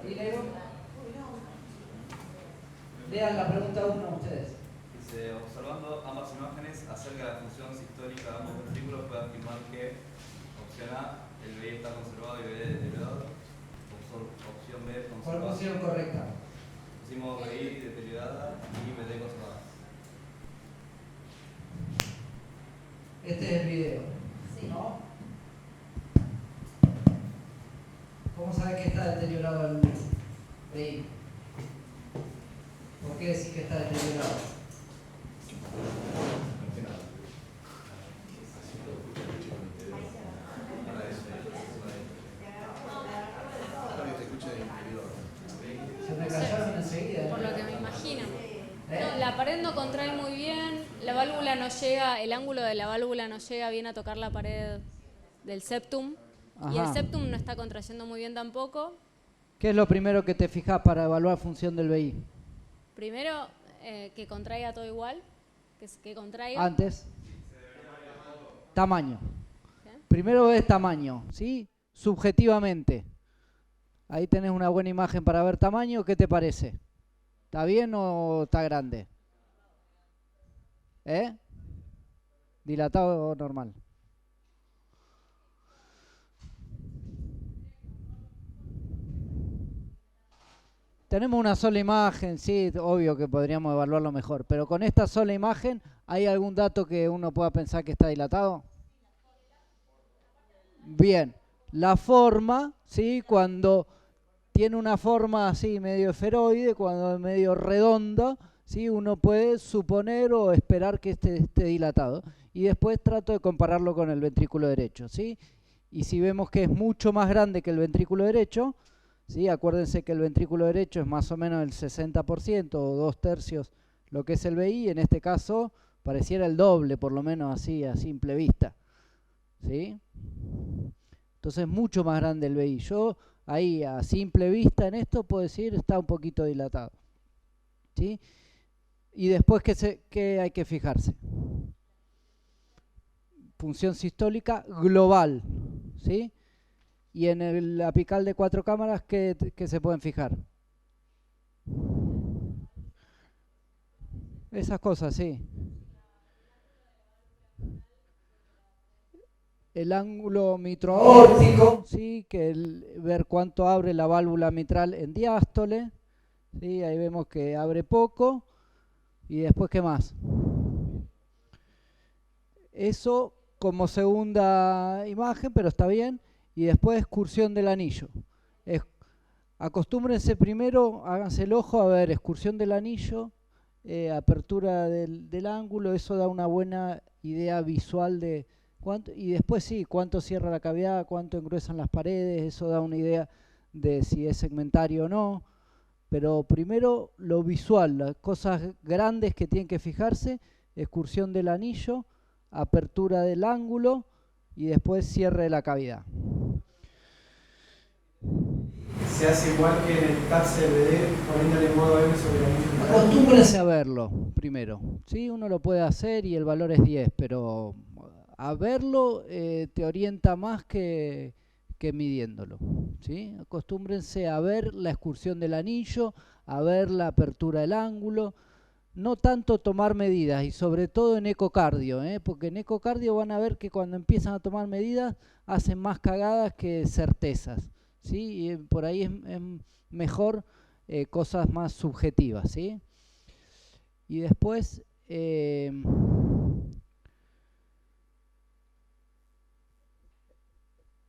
¿Y Leo? Lean la pregunta 1 ustedes. Dice, observando ambas imágenes acerca de la función sistólica de ambos ventrículos, puede afirmar que opción A, el BI está conservado y BD deteriorado. Opción B, conservado. ¿Cuál pusieron correcta? Pusimos BI deteriorada y BD conservada. Este es el video, Sí. ¿no? ¿Cómo sabes que está deteriorado el BI? ¿Por qué decís que está deteriorado? Se me callaron enseguida. Por lo que me imagino. ¿Eh? No, la pared no contrae muy bien, la válvula no llega, el ángulo de la válvula no llega bien a tocar la pared del septum. Y el Ajá. septum no está contrayendo muy bien tampoco. ¿Qué es lo primero que te fijas para evaluar función del BI? Primero, que contraiga todo igual, que contraiga. Antes. Tamaño. ¿Sí? Primero ves tamaño, ¿sí? Subjetivamente. Ahí tenés una buena imagen para ver tamaño. ¿Qué te parece? ¿Está bien o está grande? ¿Eh? ¿Dilatado o normal? Tenemos una sola imagen, sí, obvio que podríamos evaluarlo mejor, pero con esta sola imagen, ¿hay algún dato que uno pueda pensar que está dilatado? Bien, la forma, ¿sí? Cuando tiene una forma así medio esferoide, cuando es medio redonda, ¿sí? Uno puede suponer o esperar que esté dilatado. Y después trato de compararlo con el ventrículo derecho, ¿sí? Y si vemos que es mucho más grande que el ventrículo derecho, ¿sí? Acuérdense que el ventrículo derecho es más o menos el 60% o 2/3 lo que es el BI. En este caso pareciera el doble, por lo menos así a simple vista, ¿sí? Entonces mucho más grande el BI. Yo ahí a simple vista en esto puedo decir está un poquito dilatado, ¿sí? Y después ¿qué hay que fijarse? Función sistólica global, ¿sí? Y en el apical de 4 cámaras, ¿qué se pueden fijar? Esas cosas, sí. El ángulo mitroaórtico, ¿sí? Ver cuánto abre la válvula mitral en diástole, ¿sí? Ahí vemos que abre poco. Y después, ¿qué más? Eso como segunda imagen, pero está bien. Y después excursión del anillo. Acostúmbrense primero, háganse el ojo a ver excursión del anillo, apertura del ángulo, eso da una buena idea visual de cuánto, y después sí, cuánto cierra la cavidad, cuánto engruesan las paredes, eso da una idea de si es segmentario o no. Pero primero lo visual, las cosas grandes que tienen que fijarse, excursión del anillo, apertura del ángulo y después cierre de la cavidad. Se hace igual que en el TAPS BD poniéndole modo M sobre el anillo. Acostúmbrense a verlo primero. ¿Sí? Uno lo puede hacer y el valor es 10, pero a verlo te orienta más que midiéndolo. ¿Sí? Acostúmbrense a ver la excursión del anillo, a ver la apertura del ángulo. No tanto tomar medidas, y sobre todo en ecocardio, porque en ecocardio van a ver que cuando empiezan a tomar medidas hacen más cagadas que certezas, ¿sí? Y por ahí es mejor cosas más subjetivas, ¿sí? Y después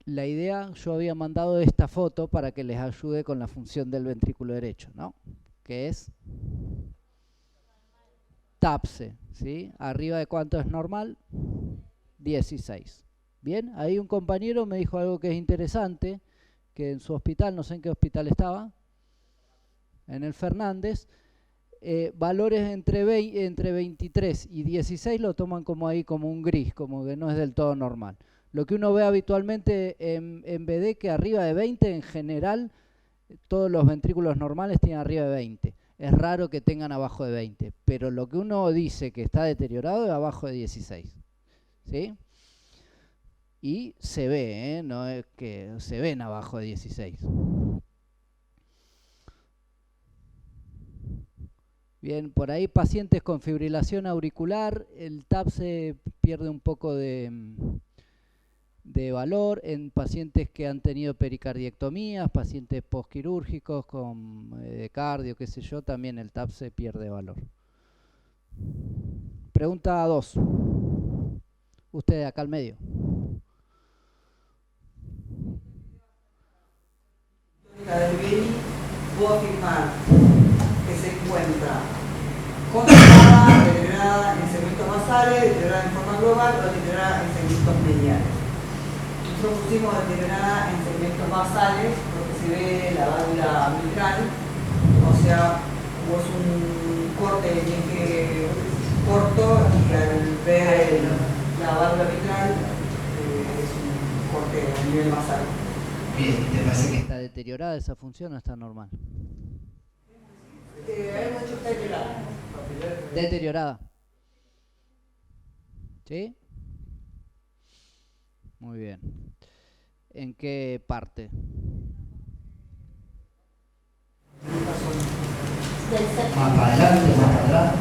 la idea, yo había mandado esta foto para que les ayude con la función del ventrículo derecho, ¿no? Que es TAPSE, ¿sí? Arriba de cuánto es normal, 16. Bien, ahí un compañero me dijo algo que es interesante, que en su hospital, no sé en qué hospital estaba, en el Fernández, valores entre 23 y 16 lo toman como ahí como un gris, como que no es del todo normal. Lo que uno ve habitualmente en BD, que arriba de 20 en general, todos los ventrículos normales tienen arriba de 20. Es raro que tengan abajo de 20, pero lo que uno dice que está deteriorado es abajo de 16. ¿Sí? Y se ve, no es que se ven abajo de 16. Bien, por ahí pacientes con fibrilación auricular, el TAP se pierde un poco de valor. En pacientes que han tenido pericardiectomías, pacientes postquirúrgicos con cardio, qué sé yo, también el TAP se pierde valor. Pregunta 2. Usted acá al medio. La del BI, puedo afirmar que se encuentra controlada, deteriorada en segmentos basales, deteriorada en forma global o deteriorada en segmentos mediales. Nosotros pusimos deteriorada en segmentos basales porque se ve la válvula mitral, o sea, hubo un corte de eje corto y al ver la válvula mitral es un corte a nivel basal. Bien, ¿te parece que está deteriorada esa función o está normal? Hemos hecho está deteriorada. Deteriorada. ¿Sí? Muy bien. ¿En qué parte? Más para adelante, más para atrás.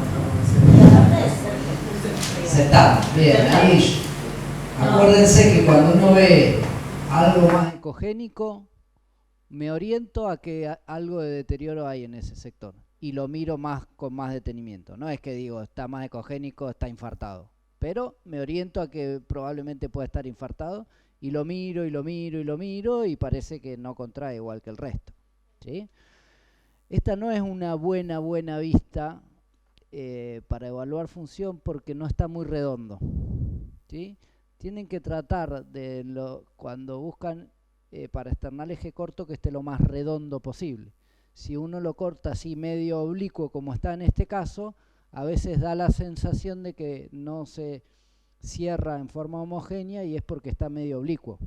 Sentada. Bien, ahí. Acuérdense que cuando uno ve algo más ecogénico, me oriento a que algo de deterioro hay en ese sector y lo miro con más detenimiento. No es que digo, está más ecogénico, está infartado, pero me oriento a que probablemente pueda estar infartado y lo miro y lo miro y lo miro y parece que no contrae igual que el resto, ¿sí? Esta no es una buena vista para evaluar función porque no está muy redondo, ¿sí? Tienen que tratar de, cuando buscan para externar eje corto, que esté lo más redondo posible. Si uno lo corta así medio oblicuo como está en este caso, a veces da la sensación de que no se cierra en forma homogénea y es porque está medio oblicuo,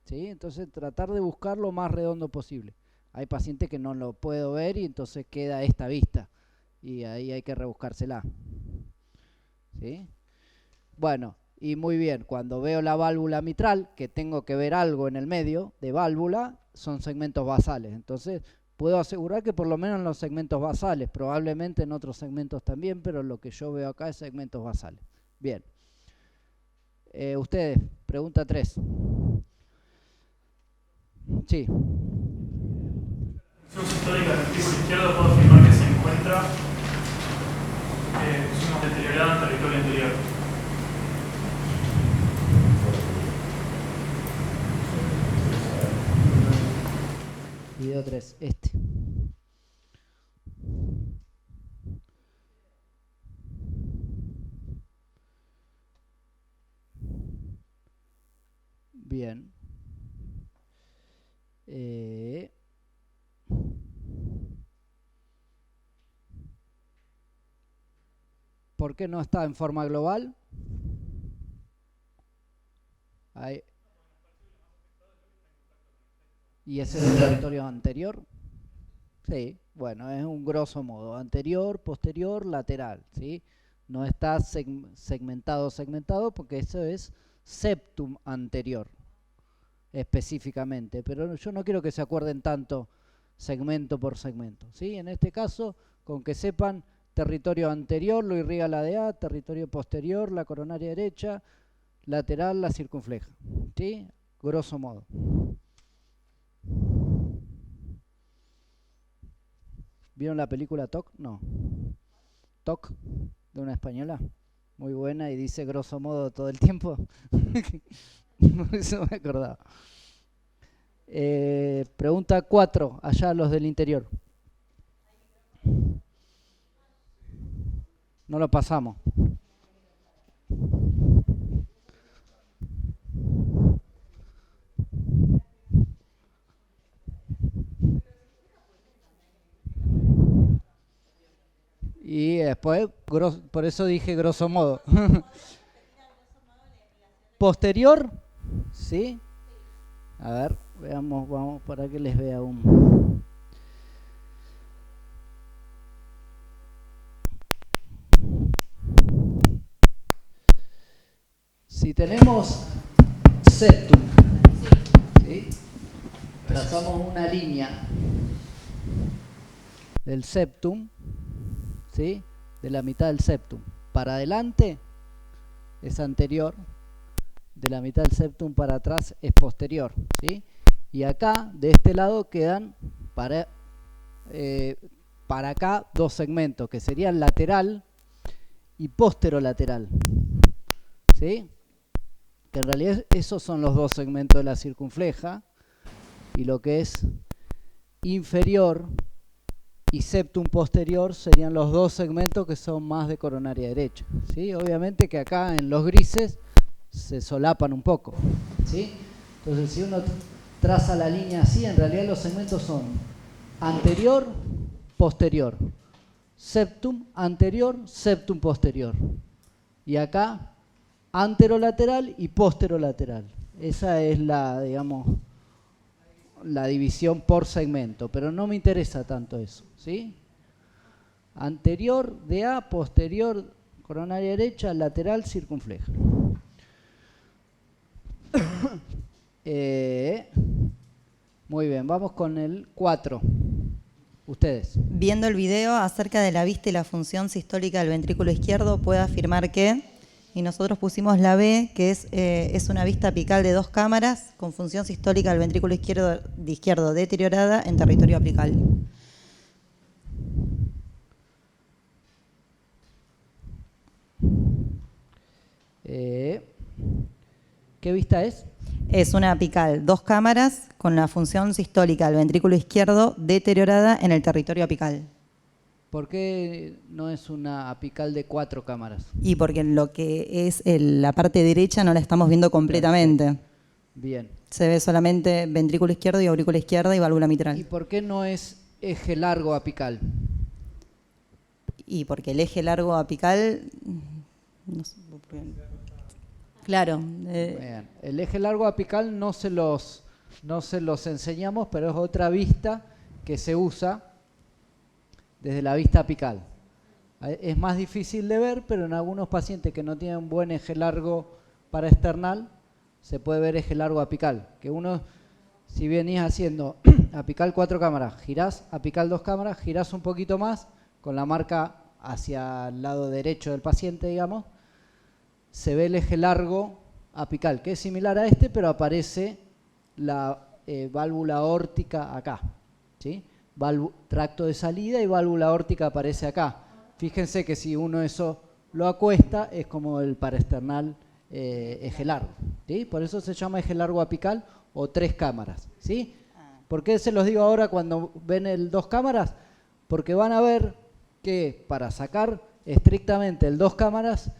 ¿sí? Entonces tratar de buscar lo más redondo posible. Hay pacientes que no lo puedo ver y entonces queda esta vista y ahí hay que rebuscársela, ¿sí? Bueno, y muy bien, cuando veo la válvula mitral, que tengo que ver algo en el medio de válvula, son segmentos basales. Entonces, puedo asegurar que por lo menos en los segmentos basales, probablemente en otros segmentos también, pero lo que yo veo acá es segmentos basales. Bien. Ustedes, pregunta 3. Sí. Función histórica del ventrículo izquierdo, puedo afirmar que se encuentra pusimos deteriorada en territorio anterior. Video 3, este. Bien. ¿Por qué no está en forma global? Ahí. ¿Y ese es el territorio anterior? Sí, bueno, es un grosso modo. Anterior, posterior, lateral, ¿sí? No está segmentado porque eso es septum anterior, específicamente. Pero yo no quiero que se acuerden tanto segmento por segmento, ¿sí? En este caso, con que sepan territorio anterior, lo irriga la DA, territorio posterior, la coronaria derecha, lateral, la circunfleja, ¿sí? Grosso modo. ¿Vieron la película TOC? No. TOC, de una española, muy buena y dice grosso modo todo el tiempo. Eso me acordaba. Pregunta 4, allá los del interior. No lo pasamos. Y después, por eso dije grosso modo. Posterior, ¿sí? A ver, veamos, vamos para que les vea un... Si tenemos septum, ¿sí? Trazamos una línea del septum, ¿sí? De la mitad del septum. Para adelante es anterior, de la mitad del septum para atrás es posterior, ¿sí? Y acá, de este lado, quedan para acá dos segmentos, que serían lateral y posterolateral, ¿sí? Que en realidad esos son los dos segmentos de la circunfleja, y lo que es inferior y septum posterior serían los dos segmentos que son más de coronaria derecha, ¿sí? Obviamente que acá en los grises se solapan un poco, ¿sí? Entonces si uno traza la línea así, en realidad los segmentos son anterior, posterior, septum anterior, septum posterior, y acá anterolateral y posterolateral. Esa es la, digamos, la división por segmento, pero no me interesa tanto eso, ¿sí? Anterior DA, posterior coronaria derecha, lateral circunfleja. Muy bien, vamos con el 4. Ustedes. Viendo el video acerca de la vista y la función sistólica del ventrículo izquierdo, puede afirmar que, y nosotros pusimos la B, que es una vista apical de 2 cámaras con función sistólica del ventrículo izquierdo deteriorada en territorio apical. ¿Qué vista es? Es una apical 2 cámaras con la función sistólica del ventrículo izquierdo deteriorada en el territorio apical. ¿Por qué no es una apical de 4 cámaras? Y porque lo que es la parte derecha no la estamos viendo completamente. Bien. Se ve solamente ventrículo izquierdo y aurícula izquierda y válvula mitral. ¿Y por qué no es eje largo apical? Y porque el eje largo apical... No sé, claro. Bien. El eje largo apical no se los enseñamos, pero es otra vista que se usa desde la vista apical. Es más difícil de ver, pero en algunos pacientes que no tienen buen eje largo paraesternal, se puede ver eje largo apical. Que uno, si venís haciendo apical 4 cámaras, girás, apical 2 cámaras, girás un poquito más, con la marca hacia el lado derecho del paciente, digamos, se ve el eje largo apical, que es similar a este, pero aparece la válvula aórtica acá, ¿sí? Tracto de salida y válvula aórtica aparece acá. Fíjense que si uno eso lo acuesta, es como el paraesternal eje largo, ¿sí? Por eso se llama eje largo apical o 3 cámaras, ¿sí? ¿Por qué se los digo ahora cuando ven el 2 cámaras? Porque van a ver que para sacar estrictamente el 2 cámaras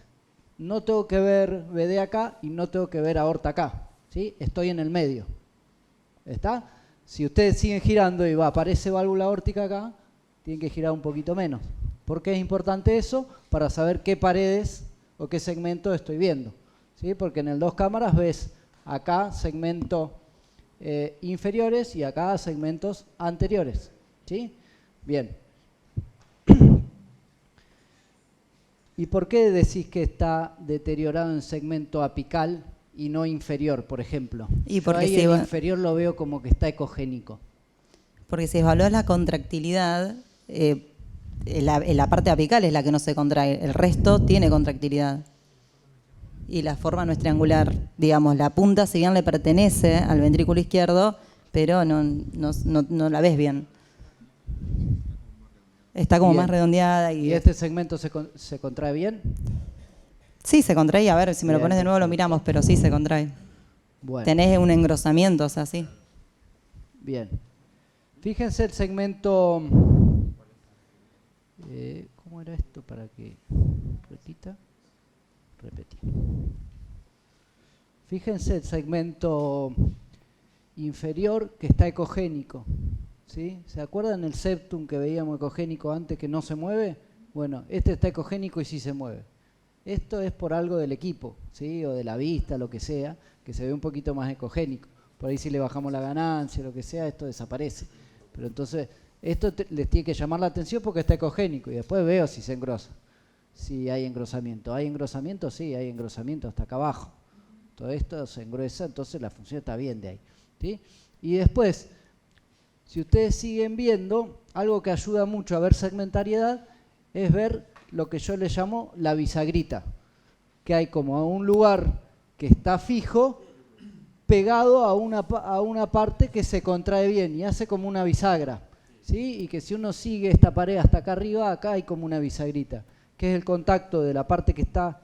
no tengo que ver BD acá y no tengo que ver aorta acá, ¿sí? Estoy en el medio. ¿Está? Si ustedes siguen girando y aparece válvula aórtica acá, tienen que girar un poquito menos. ¿Por qué es importante eso? Para saber qué paredes o qué segmento estoy viendo, ¿sí? Porque en el 2 cámaras ves acá segmentos inferiores y acá segmentos anteriores, ¿sí? Bien. ¿Y por qué decís que está deteriorado en segmento apical y no inferior, por ejemplo? Y porque yo ahí el inferior lo veo como que está ecogénico. Porque si evalúas la contractilidad, la parte apical es la que no se contrae, el resto tiene contractilidad. Y la forma no es triangular, digamos, la punta si bien le pertenece al ventrículo izquierdo, pero no la ves bien. Está como más redondeada. ¿Y este segmento se contrae bien? Sí, se contrae. A ver, si me Bien, lo pones de nuevo lo miramos, pero sí se contrae. Bueno. Tenés un engrosamiento, o sea, sí. Bien. Fíjense el segmento... ¿cómo era esto para que repita? Repetí. Fíjense el segmento inferior que está ecogénico, ¿sí? ¿Se acuerdan el septum que veíamos ecogénico antes que no se mueve? Bueno, este está ecogénico y sí se mueve. Esto es por algo del equipo, ¿sí? O de la vista, lo que sea, que se ve un poquito más ecogénico. Por ahí si le bajamos la ganancia, lo que sea, esto desaparece. Pero entonces, esto les tiene que llamar la atención porque está ecogénico y después veo si se engrosa, si hay engrosamiento. ¿Hay engrosamiento? Sí, hay engrosamiento hasta acá abajo. Todo esto se engruesa, entonces la función está bien de ahí, ¿sí? Y después, si ustedes siguen viendo, algo que ayuda mucho a ver segmentariedad es ver lo que yo le llamo la bisagrita, que hay como un lugar que está fijo pegado a una parte que se contrae bien y hace como una bisagra, ¿sí? Y que si uno sigue esta pared hasta acá arriba, acá hay como una bisagrita, que es el contacto de la parte que está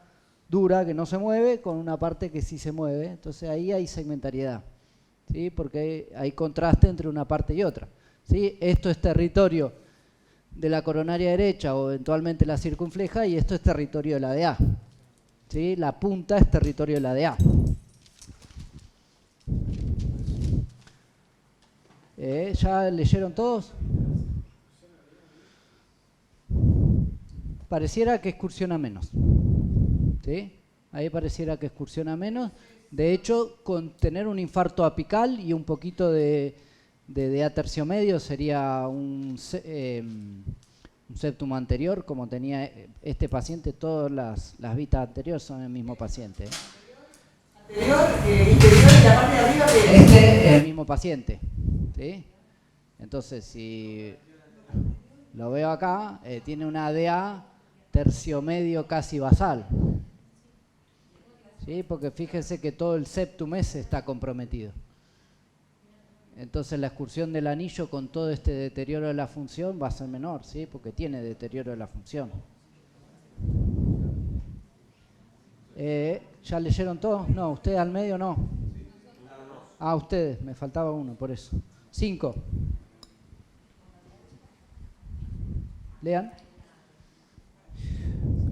dura, que no se mueve, con una parte que sí se mueve. Entonces ahí hay segmentariedad, ¿sí? Porque hay contraste entre una parte y otra, ¿sí? Esto es territorio de la coronaria derecha o eventualmente la circunfleja, y esto es territorio de la DA, ¿sí? La punta es territorio de la DA. ¿Ya leyeron todos? Pareciera que excursiona menos, ¿sí? Ahí pareciera que excursiona menos. De hecho, con tener un infarto apical y un poquito de DA tercio medio sería un septum anterior, como tenía este paciente. Todas las vistas anteriores son el mismo paciente. Anterior, interior y la parte de arriba que Este es el mismo paciente, ¿sí? Entonces, si lo veo acá, tiene una DA tercio medio casi basal, ¿sí? Porque fíjense que todo el septum ese está comprometido. Entonces la excursión del anillo con todo este deterioro de la función va a ser menor, ¿sí? Porque tiene deterioro de la función. ¿Ya leyeron todos? No, ustedes al medio no. Ah, ustedes, me faltaba uno, por eso. 5. Lean.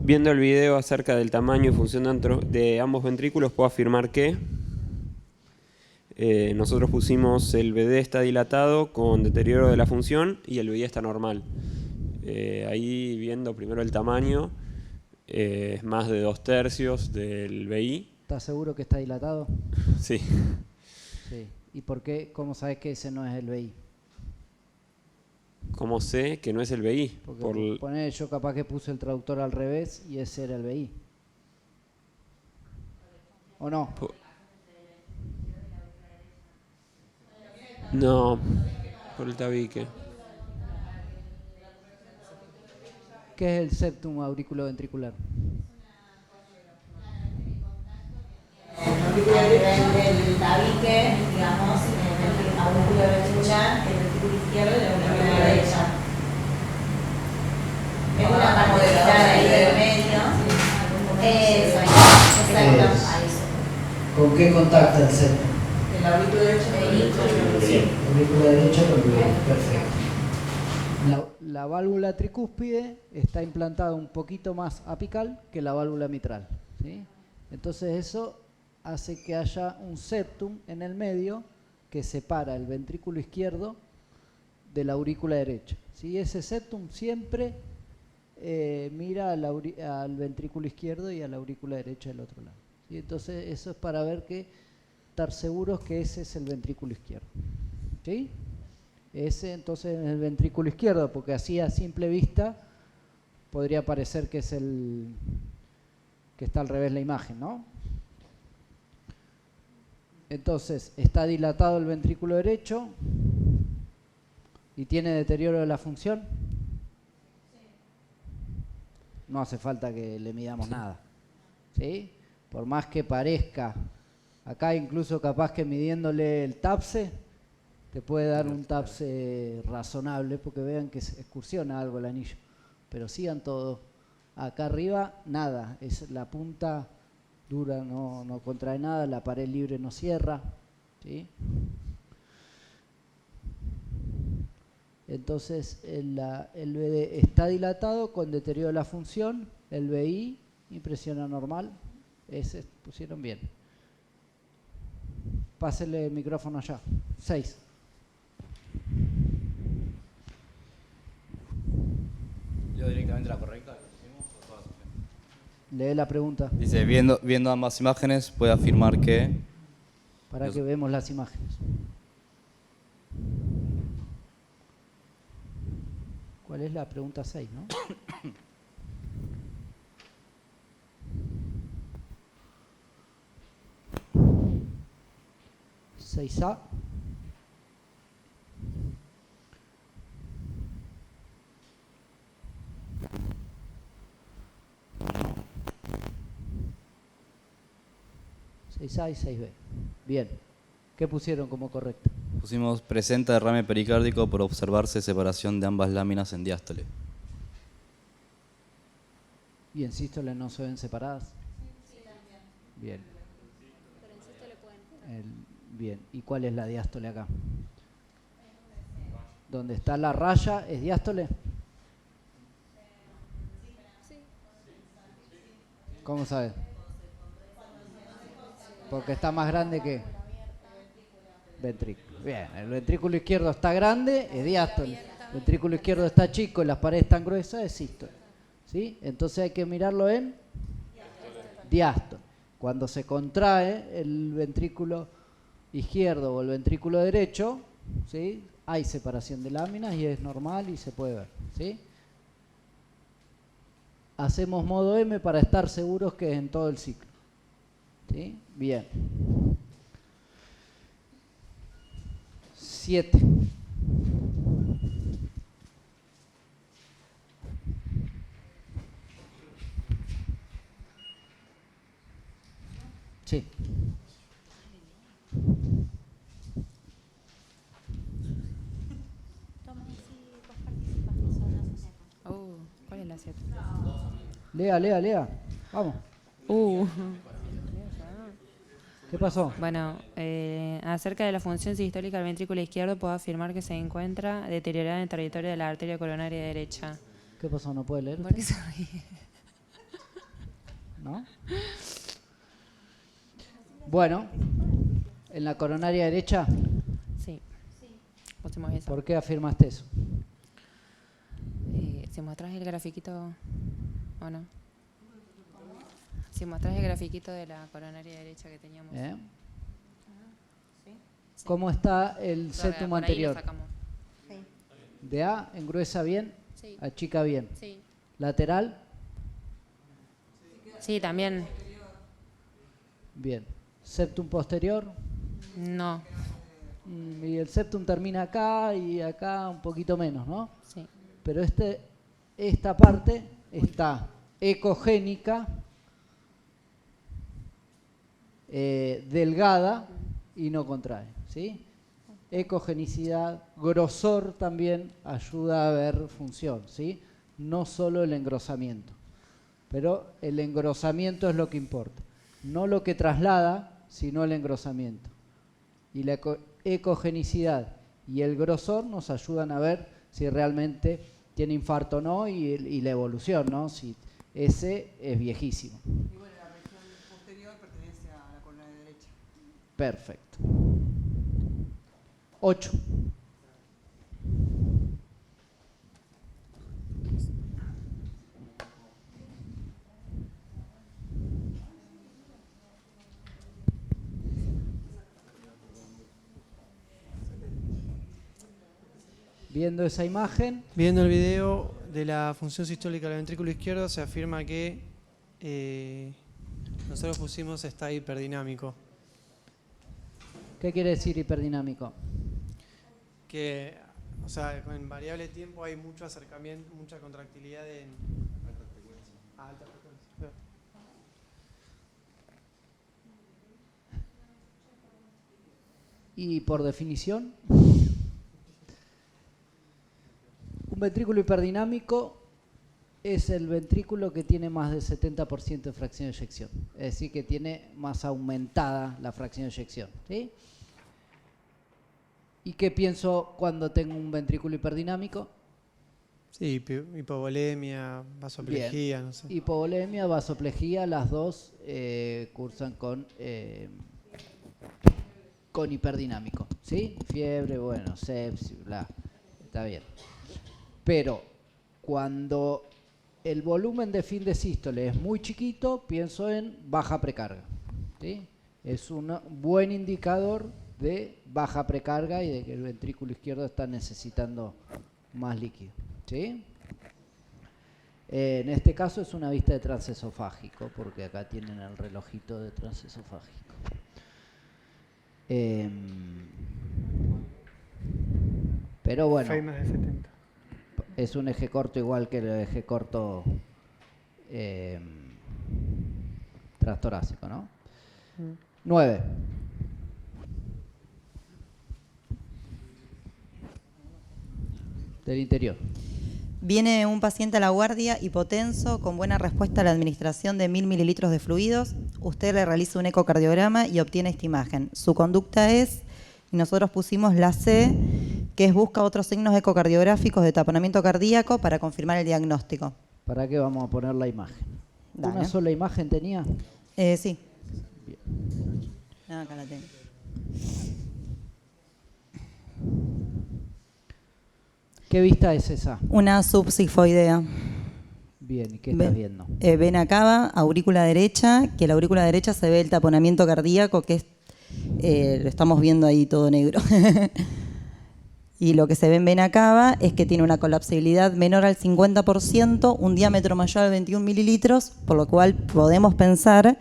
Viendo el video acerca del tamaño y función de ambos ventrículos, puedo afirmar que nosotros pusimos el BD está dilatado con deterioro de la función y el BI está normal. Ahí viendo primero el tamaño, es más de 2/3 del BI. ¿Estás seguro que está dilatado? Sí. Sí. ¿Y por qué? ¿Cómo sabes que ese no es el BI? ¿Cómo sé que no es el BI? Porque poner, yo capaz que puse el traductor al revés y ese era el BI. ¿O no? No, por el tabique. ¿Qué es el septum auriculoventricular? Del tabique, digamos, el auriculo derecha, el ventrículo izquierdo y el auriculo derecha. Es una partecita ahí del medio. Eso, exacto. ¿Con qué contacta el septum? el auriculo derecho con el Aurícula derecha con el perfecto. La válvula tricúspide está implantada un poquito más apical que la válvula mitral, ¿sí? Entonces eso hace que haya un septum en el medio que separa el ventrículo izquierdo de la aurícula derecha, ¿sí? Ese septum siempre mira al ventrículo izquierdo y a la aurícula derecha del otro lado, ¿sí? Entonces eso es para estar seguros que ese es el ventrículo izquierdo, ¿sí? Ese entonces es el ventrículo izquierdo, porque así a simple vista podría parecer que es que está al revés la imagen, ¿no? Entonces está dilatado el ventrículo derecho y tiene deterioro de la función. No hace falta que le midamos nada, ¿sí? Por más que parezca, acá incluso capaz que midiéndole el TAPSE te puede dar un TAPSE razonable, porque vean que se excursiona algo el anillo, pero sigan todo. Acá arriba nada, es la punta dura, no contrae nada, la pared libre no cierra, ¿sí? Entonces el BD está dilatado con deterioro de la función, el BI impresión anormal, ese pusieron bien. Pásenle el micrófono allá. 6. ¿Leo directamente la correcta? Lee la pregunta. Dice, viendo ambas imágenes, puede afirmar que... Para que vemos las imágenes. ¿Cuál es la pregunta 6, no? 6A. 6A y 6B. Bien. ¿Qué pusieron como correcto? Pusimos presenta derrame pericárdico por observarse separación de ambas láminas en diástole. ¿Y en sístole no se ven separadas? Sí, también. Bien. Pero en sístole pueden. Bien. ¿Y cuál es la diástole acá? ¿Dónde está la raya es diástole? Sí. ¿Cómo sabes? Porque está más grande que ventrículo. Bien, el ventrículo izquierdo está grande, es diástole. El ventrículo izquierdo está chico y las paredes están gruesas, es sístole. ¿Sí? Entonces hay que mirarlo en diástole. Cuando se contrae el ventrículo izquierdo o el ventrículo derecho, ¿sí? Hay separación de láminas y es normal y se puede ver. ¿Sí? Hacemos modo M para estar seguros que es en todo el ciclo. ¿Sí? Bien. 7. Sí. ¿Cuál es la 7? Lea. Vamos. ¿Qué pasó? Bueno, acerca de la función sistólica del ventrículo izquierdo, puedo afirmar que se encuentra deteriorada en el territorio de la arteria coronaria derecha. ¿Qué pasó? ¿No puede leer? ¿Por qué se ríe? ¿No? Bueno, en la coronaria derecha, Sí. Pusimos eso. ¿por qué afirmaste eso? Si mostrás el grafiquito, ¿o no? Si mostrás el grafiquito de la coronaria derecha que teníamos. ¿Eh? ¿Sí? ¿Cómo está el Todavía septum por ahí anterior? lo sacamos. De A, engruesa bien, Sí. achica bien. Sí. Lateral, Sí, también. bien. Septum posterior, No. y el septum termina acá y acá un poquito menos, ¿no? Sí. Pero esta parte está ecogénica, delgada y no contrae, ¿sí? Ecogenicidad, grosor también ayuda a ver función, ¿sí? No solo el engrosamiento, pero el engrosamiento es lo que importa, no lo que traslada, sino el engrosamiento. Y la ecogenicidad y el grosor nos ayudan a ver si realmente tiene infarto o no y la evolución, ¿no? Si ese es viejísimo. Y bueno, la región posterior pertenece a la coronaria derecha. Perfecto. 8. Viendo esa imagen, Viendo el video de la función sistólica del ventrículo izquierdo, se afirma que nosotros pusimos está hiperdinámico. ¿qué quiere decir hiperdinámico? Que, o sea, en variable tiempo hay mucho acercamiento, mucha contractilidad en alta frecuencia. Y por definición, un ventrículo hiperdinámico es el ventrículo que tiene más del 70% de fracción de eyección. Es decir, que tiene más aumentada la fracción de eyección. ¿Sí? ¿Y qué pienso cuando tengo un ventrículo hiperdinámico? Sí, hipovolemia, vasoplejía, no sé. Hipovolemia, vasoplejía, las dos cursan con hiperdinamico. ¿Sí? Fiebre, bueno, sepsis, bla. Está bien. Pero cuando el volumen de fin de sístole es muy chiquito, pienso en baja precarga. ¿Sí? Es un buen indicador de baja precarga y de que el ventrículo izquierdo está necesitando más líquido. ¿Sí? En este caso es una vista de transesofágico, porque acá tienen el relojito de transesofágico. Pero bueno. Fue más de 70. Es un eje corto igual que el eje corto transtorácico, ¿no? 9. Del interior. Viene un paciente a la guardia hipotenso con buena respuesta a la administración de 1000 mililitros de fluidos. Usted le realiza un ecocardiograma y obtiene esta imagen. Su conducta es, y nosotros pusimos la C, que es busca otros signos ecocardiográficos de taponamiento cardíaco para confirmar el diagnóstico. ¿Para qué vamos a poner la imagen? Dale. ¿Una sola imagen tenía? Sí. Acá la tengo. ¿Qué vista es esa? Una subsifoidea. Bien, ¿y qué estás viendo? Vena cava, aurícula derecha, que la aurícula derecha se ve el taponamiento cardíaco, que es, lo estamos viendo ahí todo negro. Y lo que se ve en vena cava es que tiene una colapsibilidad menor al 50%, un diámetro mayor a 21 mililitros, por lo cual podemos pensar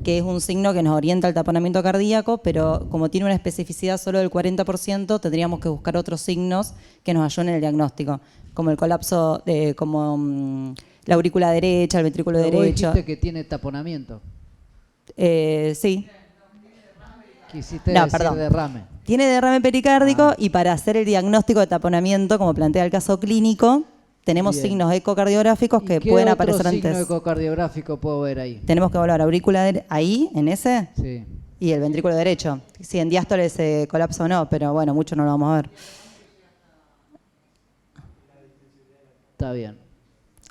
que es un signo que nos orienta al taponamiento cardíaco, pero como tiene una especificidad solo del 40%, tendríamos que buscar otros signos que nos ayuden en el diagnóstico, como el colapso, la aurícula derecha, el ventrículo Pero vos derecho. dijiste que tiene taponamiento. Sí. Quisiste decir derrame. Tiene derrame pericárdico y para hacer el diagnóstico de taponamiento, como plantea el caso clínico, tenemos Bien. signos ecocardiográficos que ¿Qué pueden otro aparecer signo antes. ecocardiográfico puedo ver ahí? Tenemos que evaluar aurícula ahí, en ese, Sí. y el ventrículo derecho. Si en diástole se colapsa o no, pero bueno, mucho no lo vamos a ver. Está bien.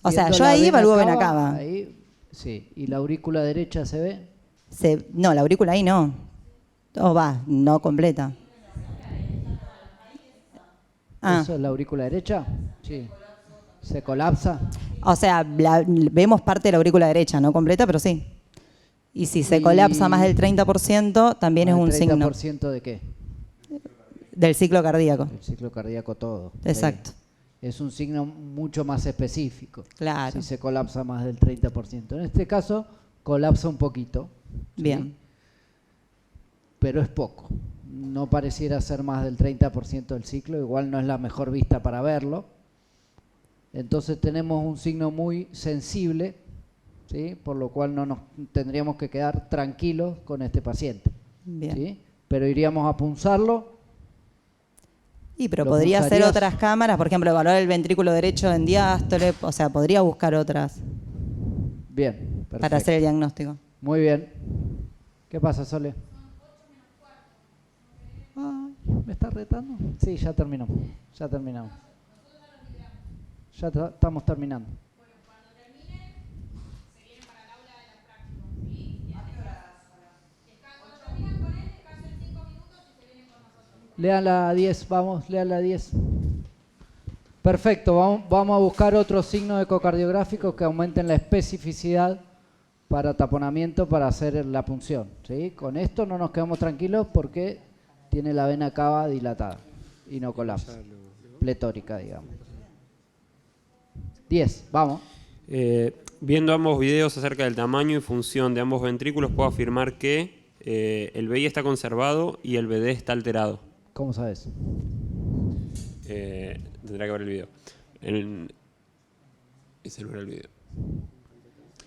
O sea, Viendo yo la ahí vena evalúo vena cava, cava. Ahí, sí. ¿Y la aurícula derecha se ve? No, la aurícula ahí no. O va, no completa. ¿Eso es la aurícula derecha? Sí. ¿Se colapsa? O sea, vemos parte de la aurícula derecha, no completa, pero sí. Y si se colapsa más del 30%, también es un signo. ¿30% de qué? Del ciclo cardíaco. El ciclo cardíaco todo. Exacto. Es un signo mucho más específico. Claro. Si se colapsa más del 30%. En este caso, colapsa un poquito. ¿sí? Bien. Pero es poco. No pareciera ser más del 30% del ciclo. Igual no es la mejor vista para verlo. Entonces tenemos un signo muy sensible, ¿sí? Por lo cual no nos tendríamos que quedar tranquilos con este paciente. Bien. ¿sí? Pero iríamos a punzarlo. Y pero ¿Lo podría hacer punzarías? otras cámaras, por ejemplo, evaluar el ventrículo derecho en diástole, o sea, podría buscar otras Bien, perfecto. para hacer el diagnóstico. Muy bien. ¿Qué pasa, Sole? Ay, ¿me está retando? Sí, ya terminamos. Ya terminamos. Ya estamos terminando. Lean la 10, vamos, lean la 10. Perfecto, vamos a buscar otros signos ecocardiográficos que aumenten la especificidad para taponamiento para hacer la punción. ¿sí? Con esto no nos quedamos tranquilos porque tiene la vena cava dilatada y no colapsa, pletórica, digamos. 10, vamos. Viendo ambos videos acerca del tamaño y función de ambos ventrículos, puedo afirmar que el BI está conservado y el BD está alterado. ¿Cómo sabes? Tendrá que ver el video. Ese no era el video.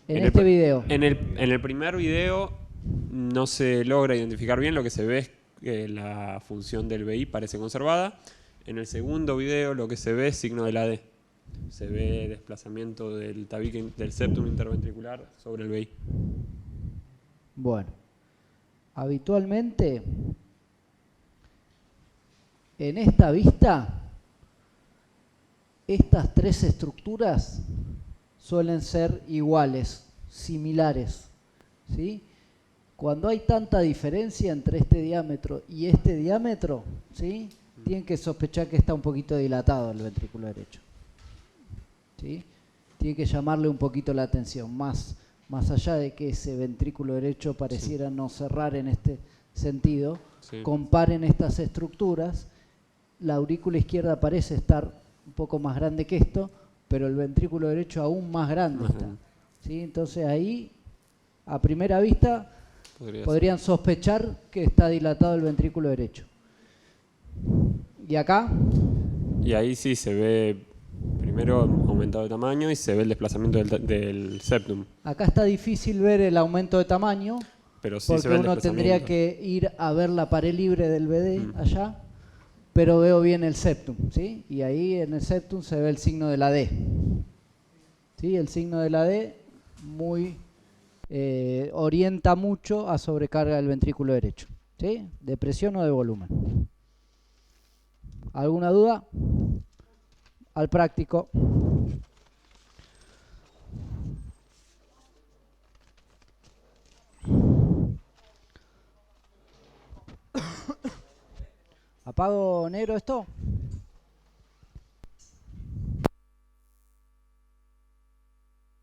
En este video. En el primer video no se logra identificar bien, lo que se ve es que la función del BI parece conservada. En el segundo video lo que se ve es signo de la D. Se ve desplazamiento del tabique del septum interventricular sobre el BI. Bueno, habitualmente en esta vista, estas tres estructuras suelen ser iguales, similares, ¿sí? Cuando hay tanta diferencia entre este diámetro y este diámetro, ¿sí? Tienen que sospechar que está un poquito dilatado el ventrículo derecho, ¿sí? Tiene que llamarle un poquito la atención, más allá de que ese ventrículo derecho pareciera no cerrar en este sentido, comparen estas estructuras. La aurícula izquierda parece estar un poco más grande que esto, pero el ventrículo derecho aún más grande está. ¿sí? Entonces ahí, a primera vista, podrían sospechar que está dilatado el ventrículo derecho. ¿Y acá? Y ahí sí se ve primero aumentado de tamaño y se ve el desplazamiento del septum. Acá está difícil ver el aumento de tamaño pero sí porque se ve el uno tendría desplazamiento. que ir a ver la pared libre del BD allá, pero veo bien el septum, ¿sí? Y ahí en el septum se ve el signo de la D. ¿Sí? El signo de la D muy orienta mucho a sobrecarga del ventrículo derecho, ¿sí? ¿De presión o de volumen? ¿Alguna duda? Al práctico. ¿Apago negro esto?